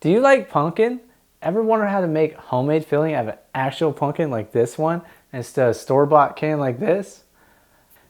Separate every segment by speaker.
Speaker 1: Do you like pumpkin? Ever wonder how to make homemade filling out of an actual pumpkin like this one instead of store-bought can like this?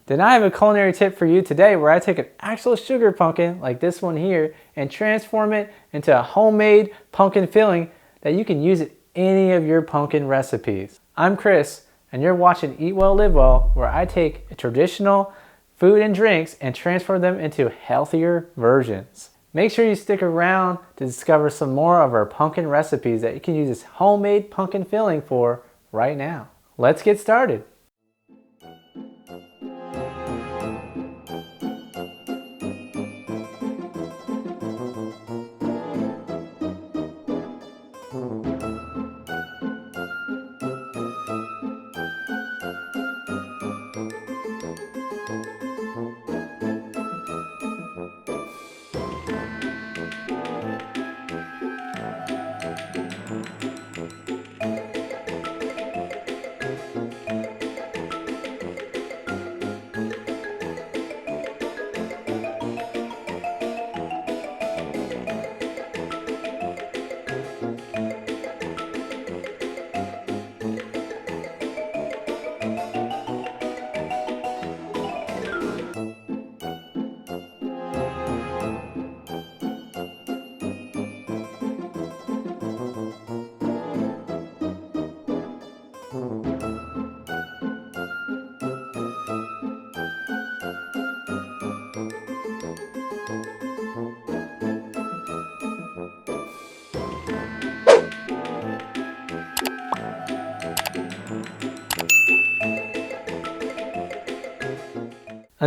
Speaker 1: Then I have a culinary tip for you today where I take an actual sugar pumpkin like this one here and transform it into a homemade pumpkin filling that you can use in any of your pumpkin recipes. I'm Chris and you're watching Eat Well Live Well, where I take traditional food and drinks and transform them into healthier versions. Make sure you stick around to discover some more of our pumpkin recipes that you can use this homemade pumpkin filling for right now. Let's get started.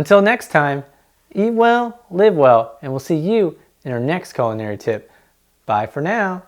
Speaker 1: Until next time, eat well, live well, and we'll see you in our next culinary tip. Bye for now.